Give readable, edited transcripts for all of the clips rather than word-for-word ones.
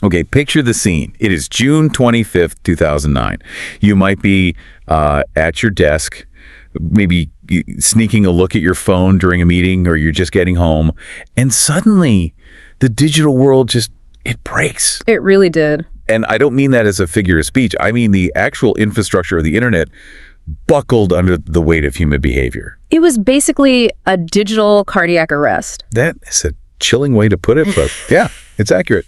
Okay, picture the scene. It is June 25th, 2009. You might be at your desk, maybe sneaking a look at your phone during a meeting, or you're just getting home, and suddenly the digital world it breaks. It really did. And I don't mean that as a figure of speech. I mean the actual infrastructure of the internet buckled under the weight of human behavior. It was basically a digital cardiac arrest. That is a chilling way to put it, but yeah, it's accurate.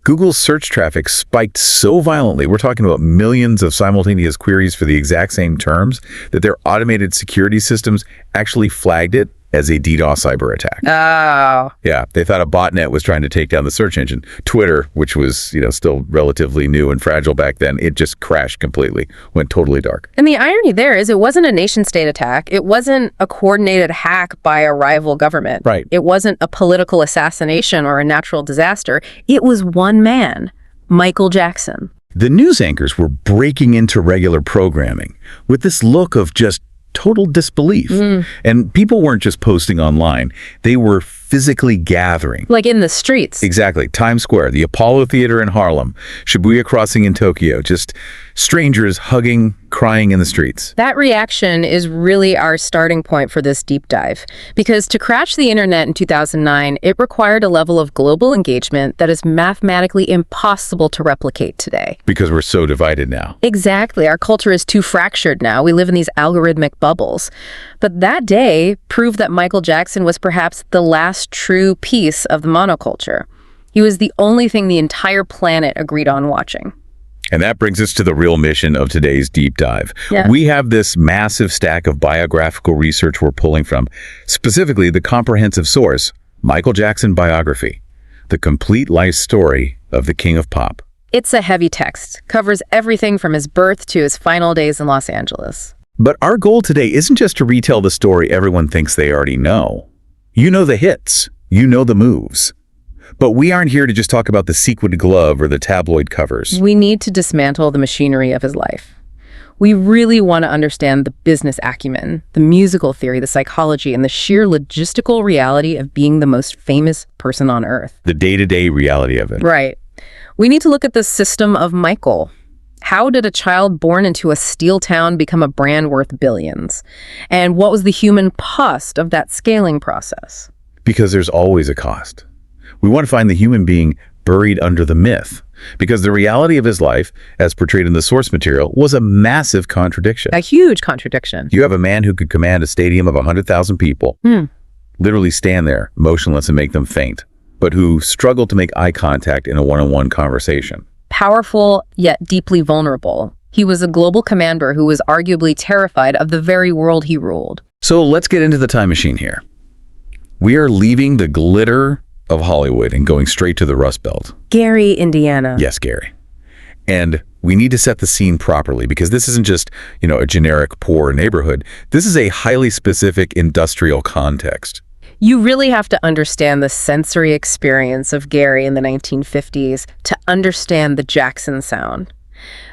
Google's search traffic spiked so violently, we're talking about millions of simultaneous queries for the exact same terms, that their automated security systems actually flagged it as a DDoS cyber attack. Oh. Yeah, they thought a botnet was trying to take down the search engine. Twitter, which was, still relatively new and fragile back then, it just crashed completely, went totally dark. And the irony there is it wasn't a nation-state attack. It wasn't a coordinated hack by a rival government. Right. It wasn't a political assassination or a natural disaster. It was one man, Michael Jackson. The news anchors were breaking into regular programming with this look of just total disbelief. And people weren't just posting online. They were physically gathering. Like in the streets. Exactly. Times Square, the Apollo Theater in Harlem, Shibuya Crossing in Tokyo, just strangers hugging, crying in the streets. That reaction is really our starting point for this deep dive. Because to crash the internet in 2009, it required a level of global engagement that is mathematically impossible to replicate today. Because we're so divided now. Exactly. Our culture is too fractured now. We live in these algorithmic bubbles. But that day proved that Michael Jackson was perhaps the last true piece of the monoculture. He was the only thing the entire planet agreed on watching. And that brings us to the real mission of today's deep dive. Yeah. We have this massive stack of biographical research we're pulling from, specifically the comprehensive source, Michael Jackson Biography, the complete life story of the King of Pop. It's a heavy text, covers everything from his birth to his final days in Los Angeles. But our goal today isn't just to retell the story everyone thinks they already know. You know the hits, you know the moves. But we aren't here to just talk about the sequined glove or the tabloid covers. We need to dismantle the machinery of his life. We really want to understand the business acumen, the musical theory, the psychology, and the sheer logistical reality of being the most famous person on Earth. The day-to-day reality of it. Right. We need to look at the system of Michael. How did a child born into a steel town become a brand worth billions? And what was the human cost of that scaling process? Because there's always a cost. We want to find the human being buried under the myth, because the reality of his life, as portrayed in the source material, was a massive contradiction. A huge contradiction. You have a man who could command a stadium of 100,000 people, literally stand there, motionless and make them faint, but who struggled to make eye contact in a one-on-one conversation. Powerful, yet deeply vulnerable. He was a global commander who was arguably terrified of the very world he ruled. So let's get into the time machine here. We are leaving the glitter of Hollywood and going straight to the Rust Belt. Gary, Indiana. Yes, Gary. And we need to set the scene properly, because this isn't just, a generic poor neighborhood. This is a highly specific industrial context. You really have to understand the sensory experience of Gary in the 1950s to understand the Jackson sound.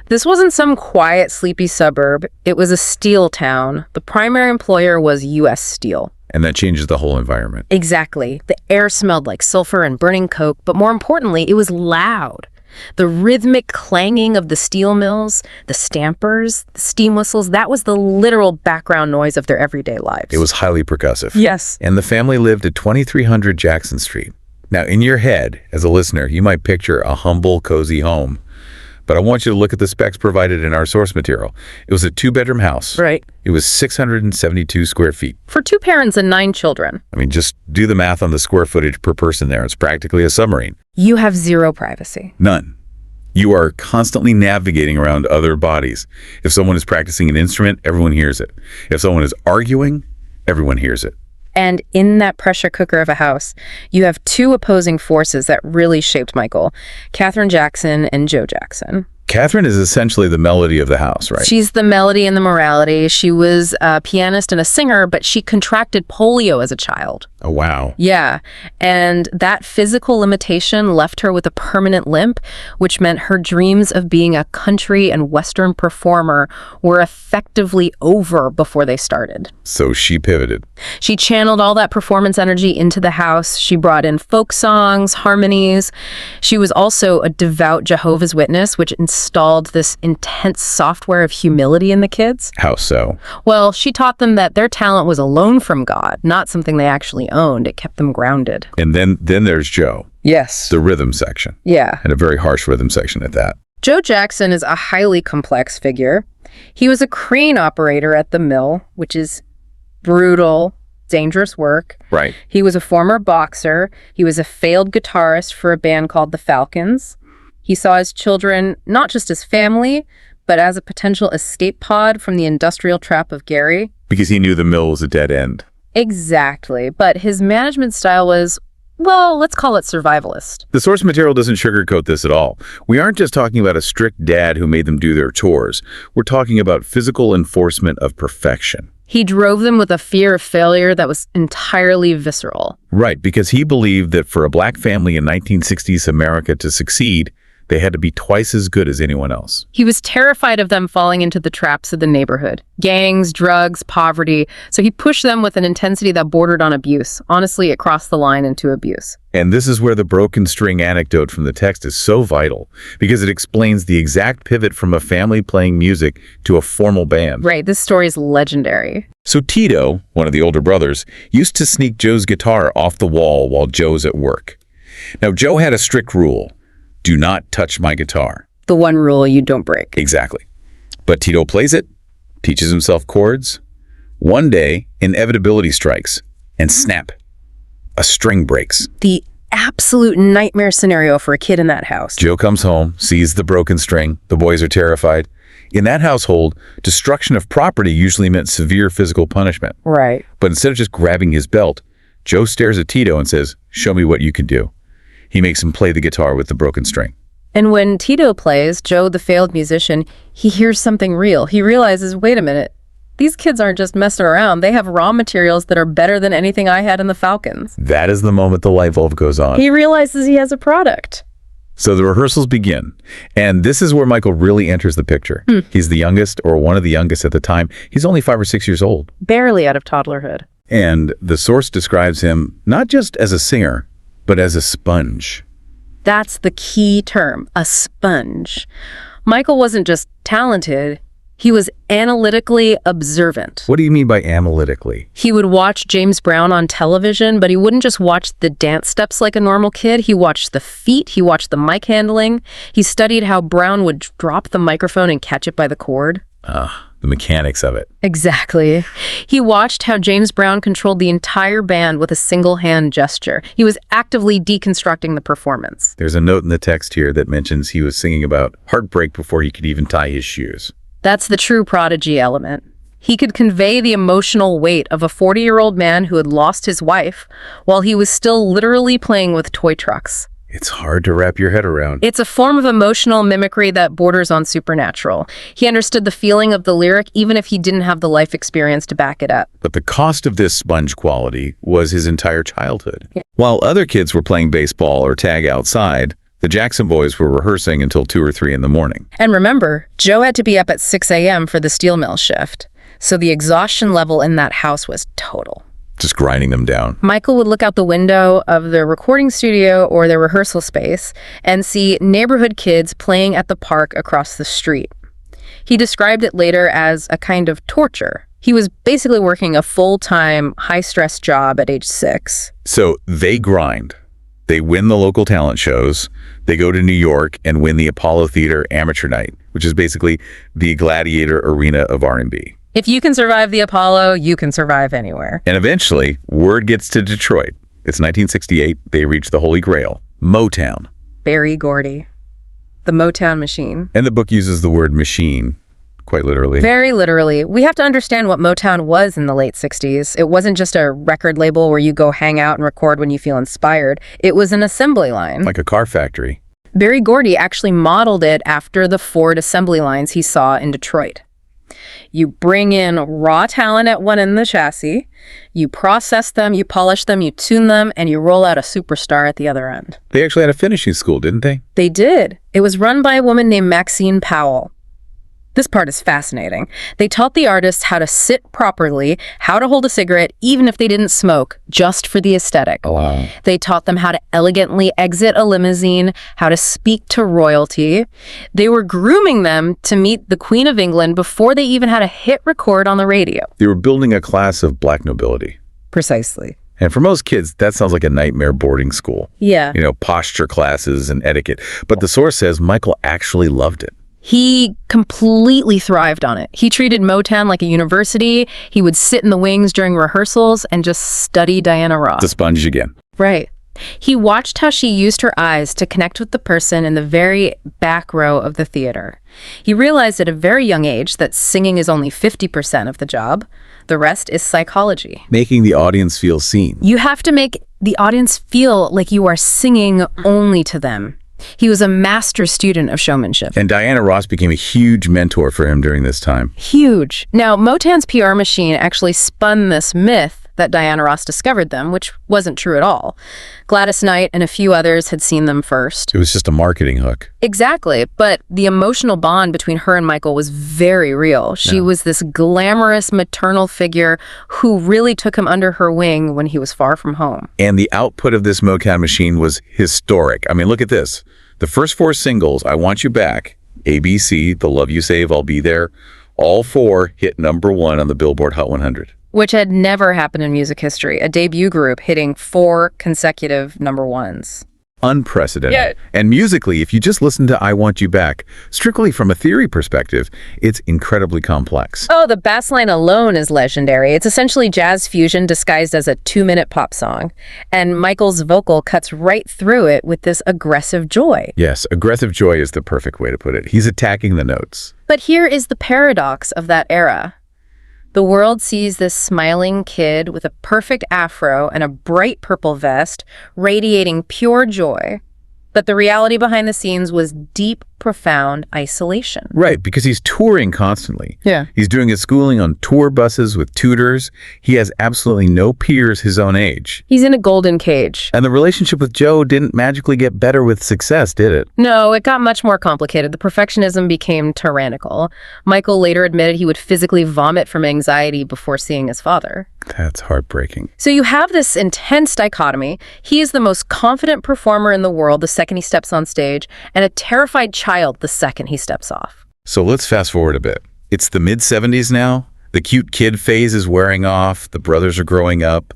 This wasn't some quiet, sleepy suburb. It was a steel town. The primary employer was U.S. Steel. And that changes the whole environment. Exactly. The air smelled like sulfur and burning coke, but more importantly, it was loud. The rhythmic clanging of the steel mills, the stampers, the steam whistles, that was the literal background noise of their everyday lives. It was highly percussive. Yes. And the family lived at 2300 Jackson Street. Now, in your head, as a listener, you might picture a humble, cozy home. But I want you to look at the specs provided in our source material. It was a 2-bedroom house. Right. It was 672 square feet. For 2 parents and 9 children. I mean, just do the math on the square footage per person there. It's practically a submarine. You have zero privacy. None. You are constantly navigating around other bodies. If someone is practicing an instrument, everyone hears it. If someone is arguing, everyone hears it. And in that pressure cooker of a house, you have 2 opposing forces that really shaped Michael, Katherine Jackson and Joe Jackson. Katherine is essentially the melody of the house, right? She's the melody and the morality. She was a pianist and a singer, but she contracted polio as a child. Oh, wow. Yeah, and that physical limitation left her with a permanent limp, which meant her dreams of being a country and Western performer were effectively over before they started. So she pivoted. She channeled all that performance energy into the house. She brought in folk songs, harmonies. She was also a devout Jehovah's Witness, which installed this intense software of humility in the kids. How so? Well, she taught them that their talent was a loan from God, not something they actually owned. It kept them grounded. And then there's Joe. Yes. The rhythm section. Yeah. And a very harsh rhythm section at that. Joe Jackson is a highly complex figure. He was a crane operator at the mill, which is brutal, dangerous work. Right. He was a former boxer. He was a failed guitarist for a band called the Falcons. He saw his children not just as family, but as a potential escape pod from the industrial trap of Gary. Because he knew the mill was a dead end. Exactly. But his management style was, well, let's call it survivalist. The source material doesn't sugarcoat this at all. We aren't just talking about a strict dad who made them do their chores. We're talking about physical enforcement of perfection. He drove them with a fear of failure that was entirely visceral. Right, because he believed that for a black family in 1960s America to succeed, they had to be twice as good as anyone else. He was terrified of them falling into the traps of the neighborhood. Gangs, drugs, poverty. So he pushed them with an intensity that bordered on abuse. Honestly, it crossed the line into abuse. And this is where the broken string anecdote from the text is so vital, because it explains the exact pivot from a family playing music to a formal band. Right, this story is legendary. So Tito, one of the older brothers, used to sneak Joe's guitar off the wall while Joe's at work. Now, Joe had a strict rule. Do not touch my guitar. The one rule you don't break. Exactly. But Tito plays it, teaches himself chords. One day, inevitability strikes, and snap, a string breaks. The absolute nightmare scenario for a kid in that house. Joe comes home, sees the broken string. The boys are terrified. In that household, destruction of property usually meant severe physical punishment. Right. But instead of just grabbing his belt, Joe stares at Tito and says, "Show me what you can do." He makes him play the guitar with the broken string. And when Tito plays, Joe, the failed musician, he hears something real. He realizes, wait a minute, these kids aren't just messing around. They have raw materials that are better than anything I had in the Falcons. That is the moment the light bulb goes on. He realizes he has a product. So the rehearsals begin. And this is where Michael really enters the picture. He's the youngest, or one of the youngest at the time. He's only 5 or 6 years old. Barely out of toddlerhood. And the source describes him not just as a singer, but as a sponge. That's the key term, a sponge. Michael wasn't just talented, he was analytically observant. What do you mean by analytically? He would watch James Brown on television, but he wouldn't just watch the dance steps like a normal kid. He watched the feet, he watched the mic handling. He studied how Brown would drop the microphone and catch it by the cord. The mechanics of it. Exactly. He watched how James Brown controlled the entire band with a single hand gesture. He was actively deconstructing the performance. There's a note in the text here that mentions he was singing about heartbreak before he could even tie his shoes. That's the true prodigy element. He could convey the emotional weight of a 40-year-old man who had lost his wife while he was still literally playing with toy trucks. It's hard to wrap your head around. It's a form of emotional mimicry that borders on supernatural. He understood the feeling of the lyric even if he didn't have the life experience to back it up. But the cost of this sponge quality was his entire childhood. Yeah. While other kids were playing baseball or tag outside, the Jackson boys were rehearsing until 2 or 3 in the morning. And remember, Joe had to be up at 6 a.m. for the steel mill shift. So the exhaustion level in that house was total. Just grinding them down. Michael would look out the window of the recording studio or their rehearsal space and see neighborhood kids playing at the park across the street. He described it later as a kind of torture. He was basically working a full-time, high-stress job at age 6. So they grind. They win the local talent shows. They go to New York and win the Apollo Theater Amateur Night, which is basically the gladiator arena of R&B. If you can survive the Apollo, you can survive anywhere. And eventually, word gets to Detroit. It's 1968. They reach the Holy Grail, Motown. Berry Gordy. The Motown machine. And the book uses the word machine, quite literally. Very literally. We have to understand what Motown was in the late 60s. It wasn't just a record label where you go hang out and record when you feel inspired. It was an assembly line. Like a car factory. Berry Gordy actually modeled it after the Ford assembly lines he saw in Detroit. You bring in raw talent at one end of the chassis, you process them, you polish them, you tune them, and you roll out a superstar at the other end. They actually had a finishing school, didn't they? They did. It was run by a woman named Maxine Powell. This part is fascinating. They taught the artists how to sit properly, how to hold a cigarette, even if they didn't smoke, just for the aesthetic. Oh, wow. They taught them how to elegantly exit a limousine, how to speak to royalty. They were grooming them to meet the Queen of England before they even had a hit record on the radio. They were building a class of black nobility. Precisely. And for most kids, that sounds like a nightmare boarding school. Yeah. You know, posture classes and etiquette. But the source says Michael actually loved it. He completely thrived on it. He treated Motown like a university. He would sit in the wings during rehearsals and just study Diana Ross. The sponge again. Right. He watched how she used her eyes to connect with the person in the very back row of the theater. He realized at a very young age that singing is only 50% of the job. The rest is psychology. Making the audience feel seen. You have to make the audience feel like you are singing only to them. He was a master student of showmanship. And Diana Ross became a huge mentor for him during this time. Huge. Now, Motown's PR machine actually spun this myth that Diana Ross discovered them, which wasn't true at all. Gladys Knight and a few others had seen them first. It was just a marketing hook. Exactly, but the emotional bond between her and Michael was very real. She was this glamorous maternal figure who really took him under her wing when he was far from home. And the output of this Motown machine was historic. I mean, look at this. The first 4 singles, I Want You Back, ABC, The Love You Save, I'll Be There, all 4 hit #1 on the Billboard Hot 100. Which had never happened in music history, a debut group hitting 4 consecutive #1s. Unprecedented. Yeah. And musically, if you just listen to I Want You Back, strictly from a theory perspective, it's incredibly complex. Oh, the bass line alone is legendary. It's essentially jazz fusion disguised as a 2-minute pop song. And Michael's vocal cuts right through it with this aggressive joy. Yes, aggressive joy is the perfect way to put it. He's attacking the notes. But here is the paradox of that era. The world sees this smiling kid with a perfect afro and a bright purple vest, radiating pure joy. But the reality behind the scenes was deep, profound isolation. Right, because he's touring constantly. Yeah. He's doing his schooling on tour buses with tutors. He has absolutely no peers his own age. He's in a golden cage. And the relationship with Joe didn't magically get better with success, did it? No, it got much more complicated. The perfectionism became tyrannical. Michael later admitted he would physically vomit from anxiety before seeing his father. That's heartbreaking. So you have this intense dichotomy. He is the most confident performer in the world the second he steps on stage, and a terrified child the second he steps off. So let's fast forward a bit. It's the mid-70s now. The cute kid phase is wearing off. The brothers are growing up.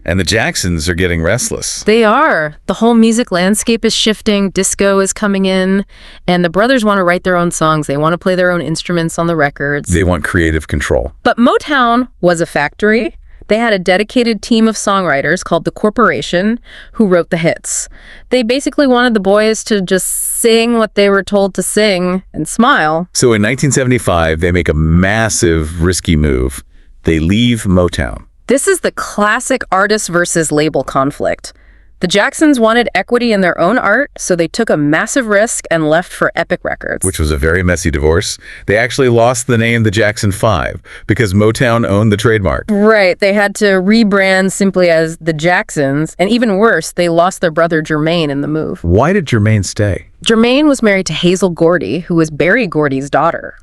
And the Jacksons are getting restless. They are. The whole music landscape is shifting. Disco is coming in. And the brothers want to write their own songs. They want to play their own instruments on the records. They want creative control. But Motown was a factory. They had a dedicated team of songwriters called the Corporation who wrote the hits. They basically wanted the boys to just sing what they were told to sing and smile. So in 1975, they make a massive, risky move. They leave Motown. This is the classic artist versus label conflict. The Jacksons wanted equity in their own art, so they took a massive risk and left for Epic Records. Which was a very messy divorce. They actually lost the name the Jackson 5 because Motown owned the trademark. Right. They had to rebrand simply as the Jacksons. And even worse, they lost their brother Jermaine in the move. Why did Jermaine stay? Jermaine was married to Hazel Gordy, who was Berry Gordy's daughter.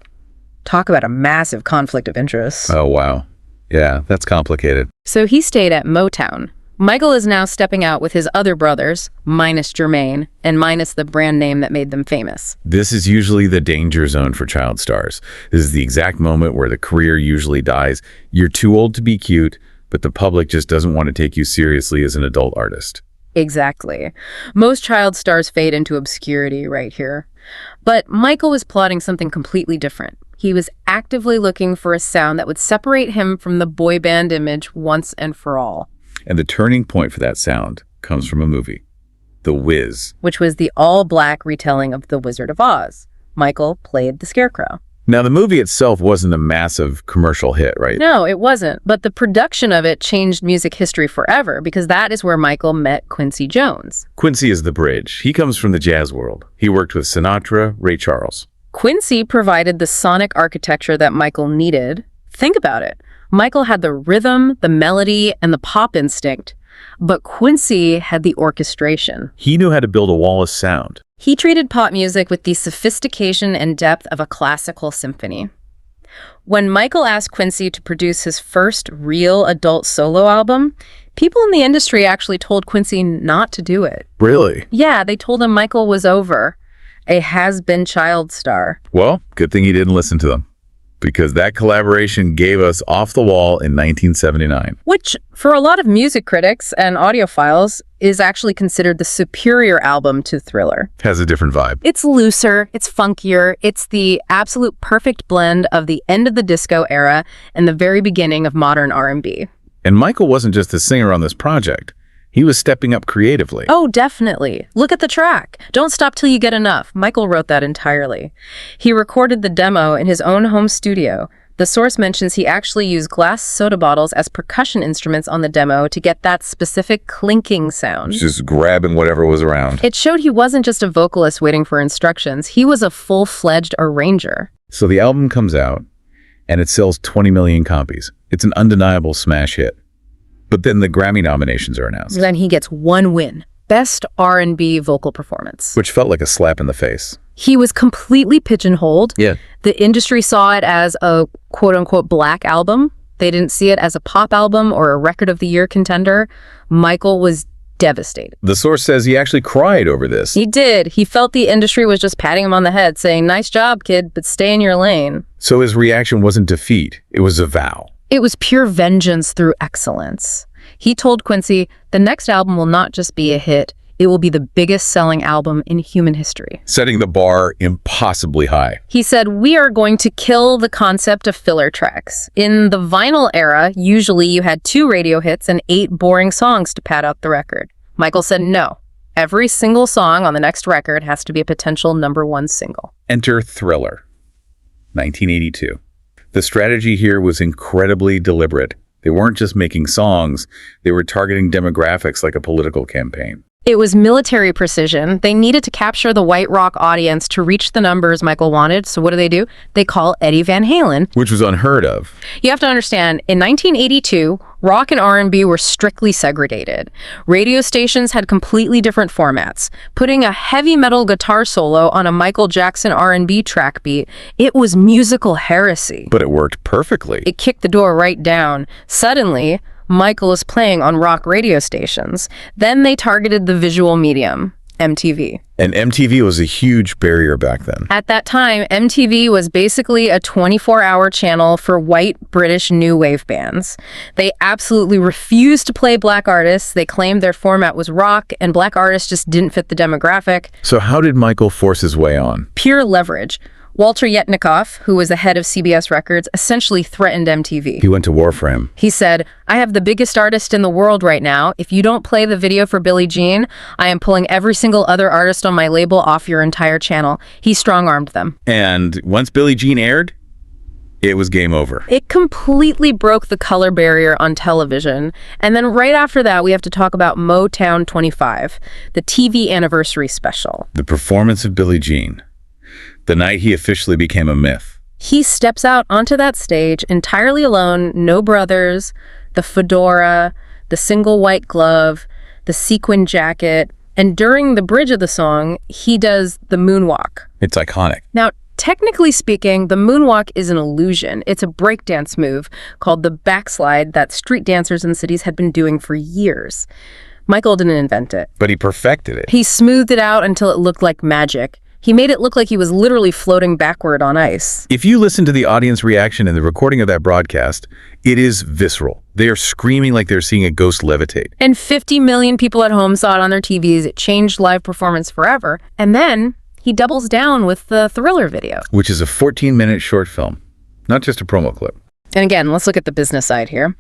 Talk about a massive conflict of interest. Oh, wow. Yeah, that's complicated. So he stayed at Motown. Michael is now stepping out with his other brothers, minus Jermaine, and minus the brand name that made them famous. This is usually the danger zone for child stars. This is the exact moment where the career usually dies. You're too old to be cute, but the public just doesn't want to take you seriously as an adult artist. Exactly. Most child stars fade into obscurity right here. But Michael was plotting something completely different. He was actively looking for a sound that would separate him from the boy band image once and for all. And the turning point for that sound comes from a movie, The Wiz. Which was the all-black retelling of The Wizard of Oz. Michael played the Scarecrow. Now, the movie itself wasn't a massive commercial hit, right? No, it wasn't. But the production of it changed music history forever because that is where Michael met Quincy Jones. Quincy is the bridge. He comes from the jazz world. He worked with Sinatra, Ray Charles. Quincy provided the sonic architecture that Michael needed. Think about it. Michael had the rhythm, the melody, and the pop instinct, but Quincy had the orchestration. He knew how to build a wall of sound. He treated pop music with the sophistication and depth of a classical symphony. When Michael asked Quincy to produce his first real adult solo album, people in the industry actually told Quincy not to do it. Really? Yeah, they told him Michael was over, a has-been child star. Well, good thing he didn't listen to them, because that collaboration gave us Off the Wall in 1979. Which, for a lot of music critics and audiophiles, is actually considered the superior album to Thriller. Has a different vibe. It's looser, it's funkier, it's the absolute perfect blend of the end of the disco era and the very beginning of modern R&B. And Michael wasn't just a singer on this project. He was stepping up creatively. Oh, definitely. Look at the track. Don't Stop Till You Get Enough. Michael wrote that entirely. He recorded the demo in his own home studio. The source mentions he actually used glass soda bottles as percussion instruments on the demo to get that specific clinking sound. Just grabbing whatever was around. It showed he wasn't just a vocalist waiting for instructions. He was a full-fledged arranger. So the album comes out, and it sells 20 million copies. It's an undeniable smash hit. But then the Grammy nominations are announced. Then he gets one win. Best R&B vocal performance. Which felt like a slap in the face. He was completely pigeonholed. Yeah. The industry saw it as a quote-unquote black album. They didn't see it as a pop album or a record of the year contender. Michael was devastated. The source says he actually cried over this. He did. He felt the industry was just patting him on the head, saying, "Nice job, kid, but stay in your lane." So his reaction wasn't defeat. It was a vow. It was pure vengeance through excellence. He told Quincy, the next album will not just be a hit, it will be the biggest selling album in human history. Setting the bar impossibly high. He said, we are going to kill the concept of filler tracks. In the vinyl era, usually you had 2 radio hits and 8 boring songs to pad out the record. Michael said, no. Every single song on the next record has to be a potential #1 single. Enter Thriller, 1982. The strategy here was incredibly deliberate. They weren't just making songs, they were targeting demographics like a political campaign. It was military precision. They needed to capture the white rock audience to reach the numbers Michael wanted. So what do? They call Eddie Van Halen. Which was unheard of. You have to understand, in 1982, rock and R&B were strictly segregated. Radio stations had completely different formats. Putting a heavy metal guitar solo on a Michael Jackson R&B track beat, it was musical heresy. But it worked perfectly. It kicked the door right down. Suddenly, Michael is playing on rock radio stations. Then they targeted the visual medium, MTV. And MTV was a huge barrier back then. At that time, MTV was basically a 24-hour channel for white British new wave bands. They absolutely refused to play black artists. They claimed their format was rock, and black artists just didn't fit the demographic. So how did Michael force his way on? Pure leverage. Walter Yetnikoff, who was the head of CBS Records, essentially threatened MTV. He went to war for him. He said, I have the biggest artist in the world right now. If you don't play the video for Billie Jean, I am pulling every single other artist on my label off your entire channel. He strong-armed them. And once Billie Jean aired, it was game over. It completely broke the color barrier on television. And then right after that, we have to talk about Motown 25, the TV anniversary special. The performance of Billie Jean. The night he officially became a myth. He steps out onto that stage entirely alone, no brothers, the fedora, the single white glove, the sequin jacket, and during the bridge of the song, he does the moonwalk. It's iconic. Now, technically speaking, the moonwalk is an illusion. It's a breakdance move called the backslide that street dancers in cities had been doing for years. Michael didn't invent it. But he perfected it. He smoothed it out until it looked like magic. He made it look like he was literally floating backward on ice. If you listen to the audience reaction in the recording of that broadcast, it is visceral. They are screaming like they're seeing a ghost levitate. And 50 million people at home saw it on their TVs. It changed live performance forever. And then he doubles down with the Thriller video. Which is a 14-minute short film, not just a promo clip. And again, let's look at the business side here.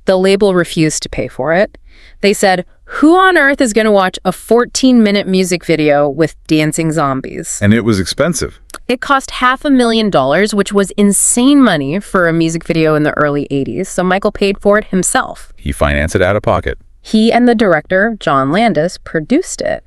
The label refused to pay for it. They said, who on earth is going to watch a 14-minute music video with dancing zombies? And it was expensive. It cost $500,000, which was insane money for a music video in the early 80s, so Michael paid for it himself. He financed it out of pocket. He and the director, John Landis, produced it.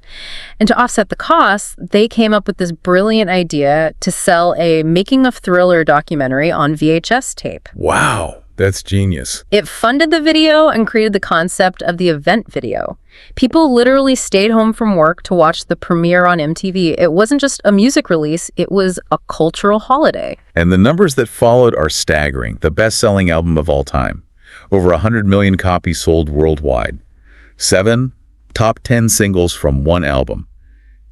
And to offset the costs, they came up with this brilliant idea to sell a making of thriller documentary on VHS tape. Wow. That's genius. It funded the video and created the concept of the event video. People literally stayed home from work to watch the premiere on MTV. It wasn't just a music release, it was a cultural holiday. And the numbers that followed are staggering. The best-selling album of all time. Over 100 million copies sold worldwide. 7 top 10 singles from one album.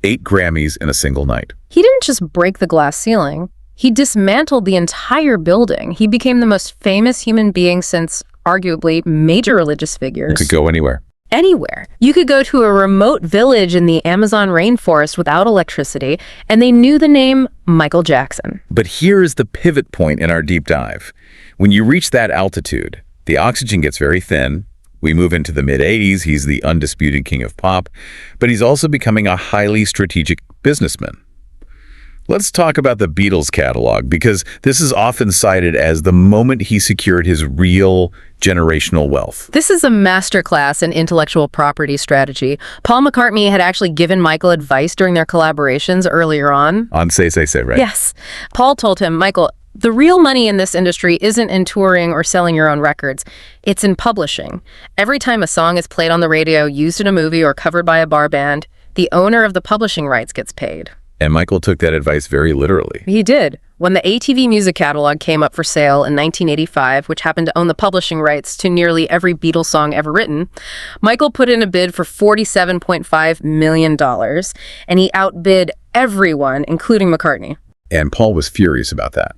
8 Grammys in a single night. He didn't just break the glass ceiling. He dismantled the entire building. He became the most famous human being since, arguably, major religious figures. You could go anywhere. Anywhere. You could go to a remote village in the Amazon rainforest without electricity, and they knew the name Michael Jackson. But here is the pivot point in our deep dive. When you reach that altitude, the oxygen gets very thin. We move into the mid-'80s. He's the undisputed king of pop, but he's also becoming a highly strategic businessman. Let's talk about the Beatles catalog, because this is often cited as the moment he secured his real generational wealth. This is a masterclass in intellectual property strategy. Paul McCartney had actually given Michael advice during their collaborations earlier on. On Say, right? Yes. Paul told him, Michael, the real money in this industry isn't in touring or selling your own records. It's in publishing. Every time a song is played on the radio, used in a movie, or covered by a bar band, the owner of the publishing rights gets paid. And Michael took that advice very literally. He did. When the ATV music catalog came up for sale in 1985, which happened to own the publishing rights to nearly every Beatles song ever written, Michael put in a bid for $47.5 million, and he outbid everyone, including McCartney. And Paul was furious about that.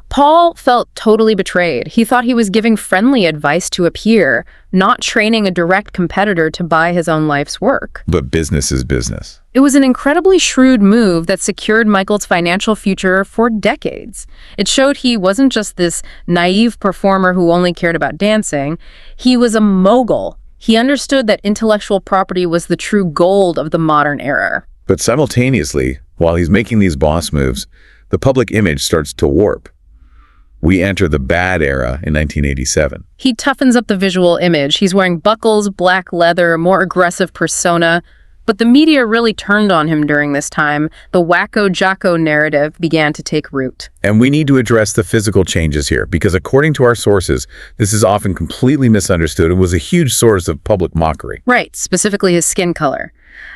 Paul felt totally betrayed. He thought he was giving friendly advice to a peer, not training a direct competitor to buy his own life's work. But business is business. It was an incredibly shrewd move that secured Michael's financial future for decades. It showed he wasn't just this naive performer who only cared about dancing. He was a mogul. He understood that intellectual property was the true gold of the modern era. But simultaneously, while he's making these boss moves, the public image starts to warp. We enter the bad era in 1987. He toughens up the visual image. He's wearing buckles, black leather, a more aggressive persona. But the media really turned on him during this time. The wacko-jocko narrative began to take root. And we need to address the physical changes here, because according to our sources, this is often completely misunderstood and was a huge source of public mockery. Right, specifically his skin color.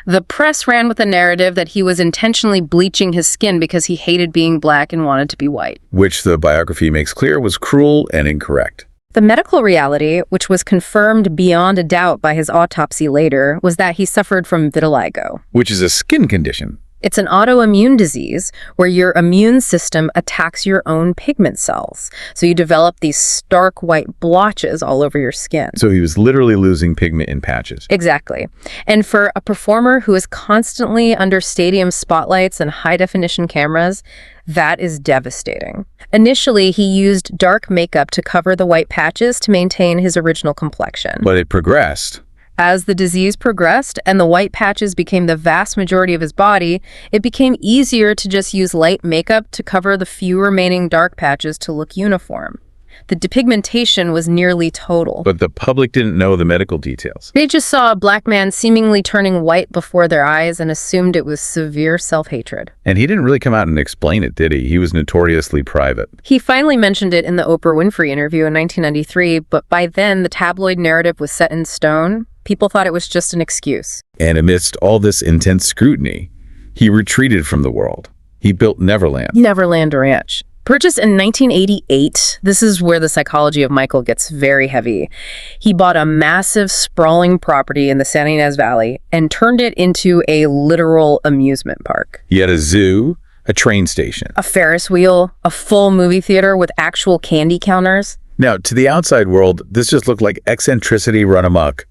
The press ran with the narrative that he was intentionally bleaching his skin because he hated being black and wanted to be white. Which the biography makes clear was cruel and incorrect. The medical reality, which was confirmed beyond a doubt by his autopsy later, was that he suffered from vitiligo. Which is a skin condition. It's an autoimmune disease where your immune system attacks your own pigment cells. So you develop these stark white blotches all over your skin. So he was literally losing pigment in patches. Exactly. And for a performer who is constantly under stadium spotlights and high-definition cameras, that is devastating. Initially, he used dark makeup to cover the white patches to maintain his original complexion. But it progressed. As the disease progressed and the white patches became the vast majority of his body, it became easier to just use light makeup to cover the few remaining dark patches to look uniform. The depigmentation was nearly total. But the public didn't know the medical details. They just saw a black man seemingly turning white before their eyes and assumed it was severe self-hatred. And he didn't really come out and explain it, did he? He was notoriously private. He finally mentioned it in the Oprah Winfrey interview in 1993, but by then the tabloid narrative was set in stone. People thought it was just an excuse. And amidst all this intense scrutiny, he retreated from the world. He built Neverland. Neverland Ranch. Purchased in 1988, this is where the psychology of Michael gets very heavy. He bought a massive, sprawling property in the San Ynez Valley and turned it into a literal amusement park. He had a zoo, a train station, a Ferris wheel, a full movie theater with actual candy counters. Now, to the outside world, this just looked like eccentricity run amok.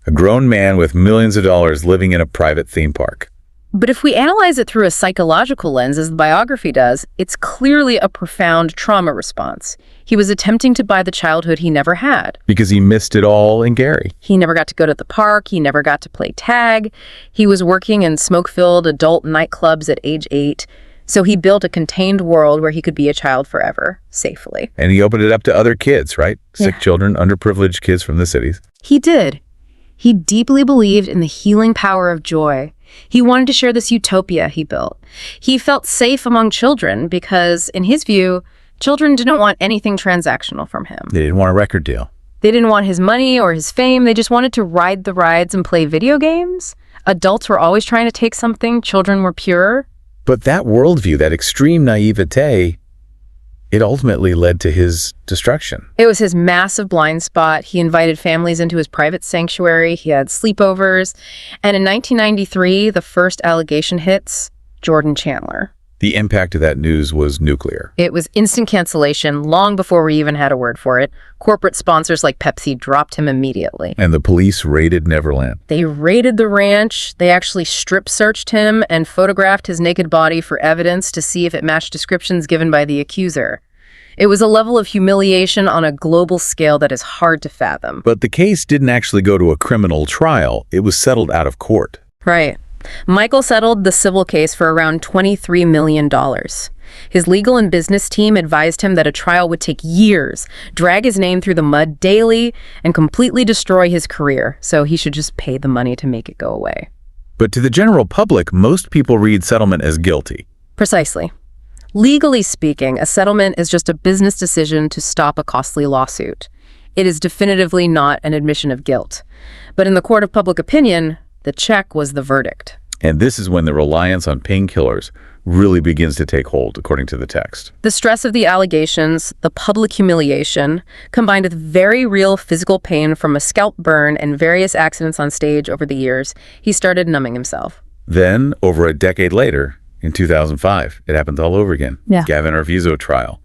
A grown man with millions of dollars living in a private theme park. But if we analyze it through a psychological lens, as the biography does, it's clearly a profound trauma response. He was attempting to buy the childhood he never had. Because he missed it all in Gary. He never got to go to the park. He never got to play tag. He was working in smoke-filled adult nightclubs at age 8. So he built a contained world where he could be a child forever, safely. And he opened it up to other kids, right? Sick children, underprivileged kids from the cities. He did. He deeply believed in the healing power of joy. He wanted to share this utopia he built. He felt safe among children because, in his view, children didn't want anything transactional from him. They didn't want a record deal. They didn't want his money or his fame. They just wanted to ride the rides and play video games. Adults were always trying to take something. Children were pure. But that worldview, that extreme naivete, it ultimately led to his destruction. It was his massive blind spot. He invited families into his private sanctuary. He had sleepovers. And in 1993, the first allegation hits Jordan Chandler. The impact of that news was nuclear. It was instant cancellation long before we even had a word for it. Corporate sponsors like Pepsi dropped him immediately. And the police raided Neverland. They raided the ranch. They actually strip searched him and photographed his naked body for evidence to see if it matched descriptions given by the accuser. It was a level of humiliation on a global scale that is hard to fathom. But the case didn't actually go to a criminal trial. It was settled out of court. Right. Michael settled the civil case for around $23 million. His legal and business team advised him that a trial would take years, drag his name through the mud daily, and completely destroy his career, so he should just pay the money to make it go away. But to the general public, most people read settlement as guilty. Precisely. Legally speaking, a settlement is just a business decision to stop a costly lawsuit. It is definitively not an admission of guilt. But in the court of public opinion, the check was the verdict. And this is when the reliance on painkillers really begins to take hold, according to the text. The stress of the allegations, the public humiliation, combined with very real physical pain from a scalp burn and various accidents on stage over the years, he started numbing himself. Then, over a decade later, in 2005, it happens all over again. Yeah. Gavin Arvizo trial.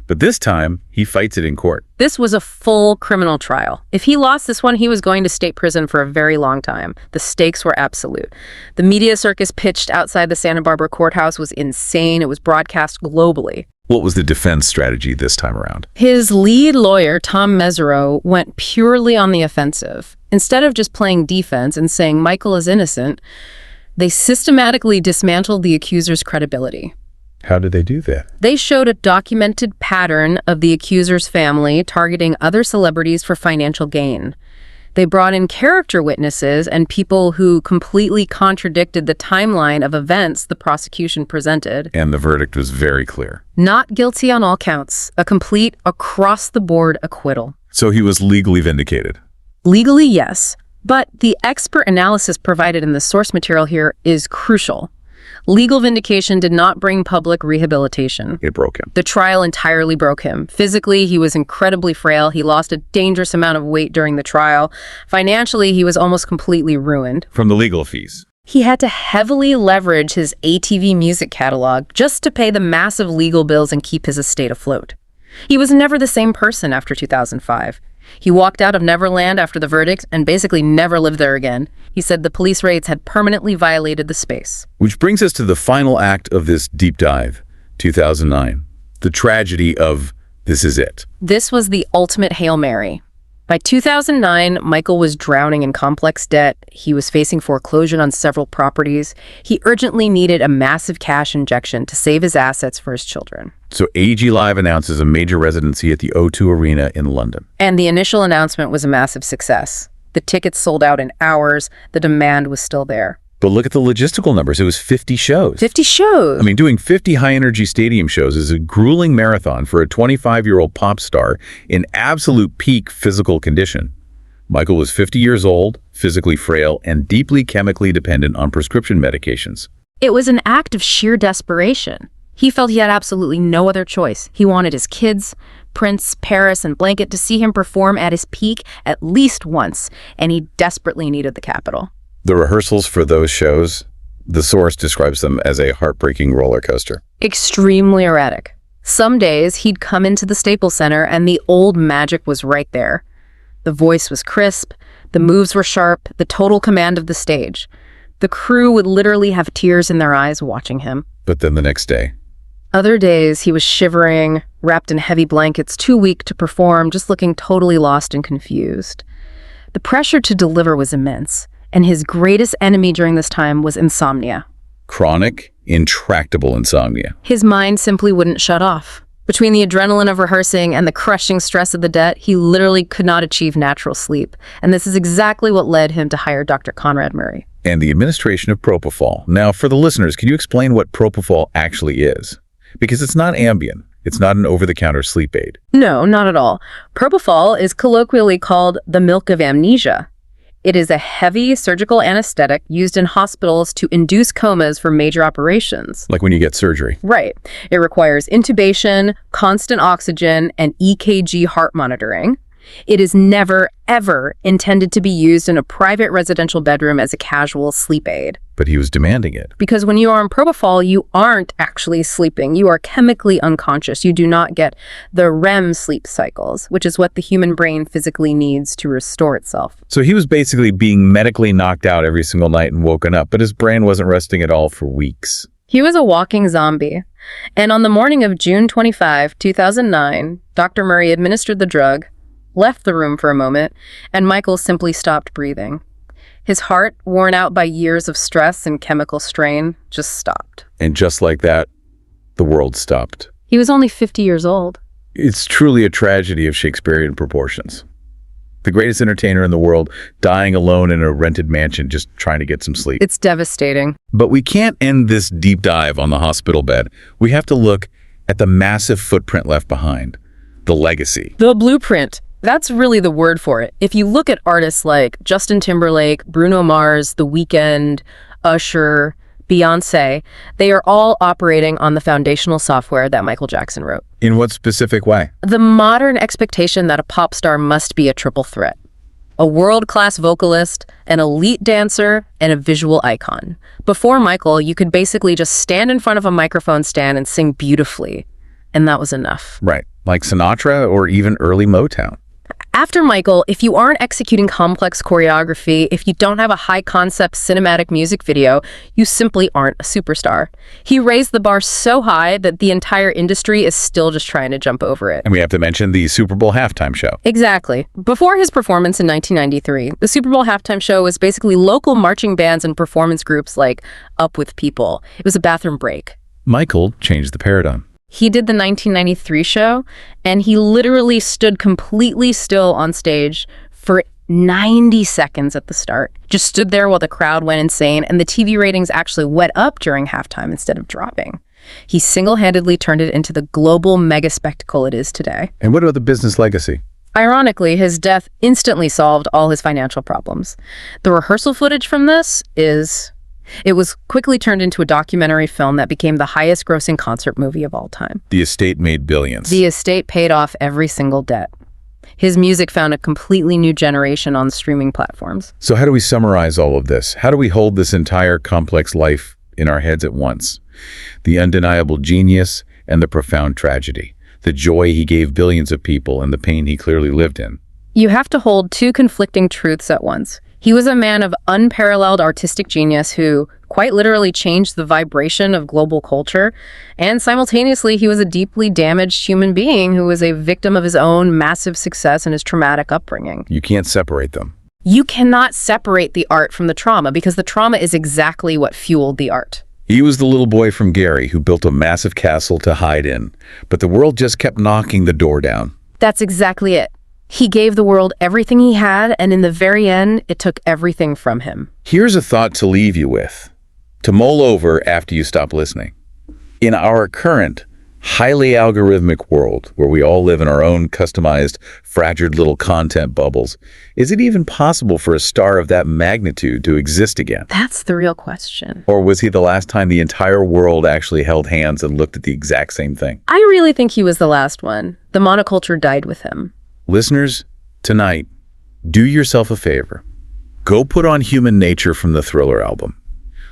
But this time, he fights it in court. This was a full criminal trial. If he lost this one, he was going to state prison for a very long time. The stakes were absolute. The media circus pitched outside the Santa Barbara courthouse was insane. It was broadcast globally. What was the defense strategy this time around? His lead lawyer, Tom Mesereau, went purely on the offensive. Instead of just playing defense and saying Michael is innocent, they systematically dismantled the accuser's credibility. How did they do that? They showed a documented pattern of the accuser's family targeting other celebrities for financial gain. They brought in character witnesses and people who completely contradicted the timeline of events the prosecution presented. And the verdict was very clear. Not guilty on all counts. A complete, across-the-board acquittal. So he was legally vindicated. Legally, yes. But the expert analysis provided in the source material here is crucial. Legal vindication did not bring public rehabilitation. It broke him. The trial entirely broke him. Physically, he was incredibly frail. He lost a dangerous amount of weight during the trial. Financially, he was almost completely ruined. From the legal fees. He had to heavily leverage his ATV music catalog just to pay the massive legal bills and keep his estate afloat. He was never the same person after 2005. He walked out of Neverland after the verdict and basically never lived there again. He said the police raids had permanently violated the space. Which brings us to the final act of this deep dive, 2009. The tragedy of This Is It. This was the ultimate Hail Mary. By 2009, Michael was drowning in complex debt. He was facing foreclosure on several properties. He urgently needed a massive cash injection to save his assets for his children. So AG Live announces a major residency at the O2 Arena in London. And the initial announcement was a massive success. The tickets sold out in hours. The demand was still there. But look at the logistical numbers. It was 50 shows. 50 shows? I mean, doing 50 high-energy stadium shows is a grueling marathon for a 25-year-old pop star in absolute peak physical condition. Michael was 50 years old, physically frail, and deeply chemically dependent on prescription medications. It was an act of sheer desperation. He felt he had absolutely no other choice. He wanted his kids, Prince, Paris, and Blanket to see him perform at his peak at least once, and he desperately needed the capital. The rehearsals for those shows, the source describes them as a heartbreaking roller coaster. Extremely erratic. Some days he'd come into the Staples Center and the old magic was right there. The voice was crisp, the moves were sharp, the total command of the stage. The crew would literally have tears in their eyes watching him. But then the next day. Other days he was shivering, wrapped in heavy blankets, too weak to perform, just looking totally lost and confused. The pressure to deliver was immense. And his greatest enemy during this time was insomnia. Chronic, intractable insomnia. His mind simply wouldn't shut off. Between the adrenaline of rehearsing and the crushing stress of the debt, he literally could not achieve natural sleep. And this is exactly what led him to hire Dr. Conrad Murray. And the administration of propofol. Now, for the listeners, can you explain what propofol actually is? Because it's not Ambien. It's not an over-the-counter sleep aid. No, not at all. Propofol is colloquially called the milk of amnesia. It is a heavy surgical anesthetic used in hospitals to induce comas for major operations. Like when you get surgery. Right. It requires intubation, constant oxygen, and EKG heart monitoring. It is never, ever intended to be used in a private residential bedroom as a casual sleep aid. But he was demanding it. Because when you are on propofol, you aren't actually sleeping. You are chemically unconscious. You do not get the REM sleep cycles, which is what the human brain physically needs to restore itself. So he was basically being medically knocked out every single night and woken up, but his brain wasn't resting at all for weeks. He was a walking zombie. And on the morning of June 25, 2009, Dr. Murray administered the drug, left the room for a moment, and Michael simply stopped breathing. His heart, worn out by years of stress and chemical strain, just stopped. And just like that, the world stopped. He was only 50 years old. It's truly a tragedy of Shakespearean proportions. The greatest entertainer in the world dying alone in a rented mansion just trying to get some sleep. It's devastating. But we can't end this deep dive on the hospital bed. We have to look at the massive footprint left behind, the legacy. The blueprint. That's really the word for it. If you look at artists like Justin Timberlake, Bruno Mars, The Weeknd, Usher, Beyoncé, they are all operating on the foundational software that Michael Jackson wrote. In what specific way? The modern expectation that a pop star must be a triple threat. A world-class vocalist, an elite dancer, and a visual icon. Before Michael, you could basically just stand in front of a microphone stand and sing beautifully. And that was enough. Right, like Sinatra or even early Motown. After Michael, if you aren't executing complex choreography, if you don't have a high-concept cinematic music video, you simply aren't a superstar. He raised the bar so high that the entire industry is still just trying to jump over it. And we have to mention the Super Bowl halftime show. Exactly. Before his performance in 1993, the Super Bowl halftime show was basically local marching bands and performance groups like Up With People. It was a bathroom break. Michael changed the paradigm. He did the 1993 show, and he literally stood completely still on stage for 90 seconds at the start. Just stood there while the crowd went insane, and the TV ratings actually went up during halftime instead of dropping. He single-handedly turned it into the global mega spectacle it is today. And what about the business legacy? Ironically, his death instantly solved all his financial problems. The rehearsal footage from this It was quickly turned into a documentary film that became the highest-grossing concert movie of all time. The estate made billions. The estate paid off every single debt. His music found a completely new generation on streaming platforms. So how do we summarize all of this? How do we hold this entire complex life in our heads at once? The undeniable genius and the profound tragedy. The joy he gave billions of people and the pain he clearly lived in. You have to hold two conflicting truths at once. He was a man of unparalleled artistic genius who quite literally changed the vibration of global culture, and simultaneously he was a deeply damaged human being who was a victim of his own massive success and his traumatic upbringing. You can't separate them. You cannot separate the art from the trauma because the trauma is exactly what fueled the art. He was the little boy from Gary who built a massive castle to hide in, but the world just kept knocking the door down. That's exactly it. He gave the world everything he had, and in the very end, it took everything from him. Here's a thought to leave you with, to mull over after you stop listening. In our current, highly algorithmic world, where we all live in our own customized, fragile little content bubbles, is it even possible for a star of that magnitude to exist again? That's the real question. Or was he the last time the entire world actually held hands and looked at the exact same thing? I really think he was the last one. The monoculture died with him. Listeners, tonight, do yourself a favor. Go put on Human Nature from the Thriller album.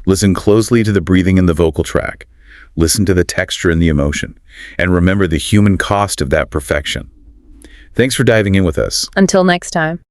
Listen closely to the breathing in the vocal track. Listen to the texture and the emotion. And remember the human cost of that perfection. Thanks for diving in with us. Until next time.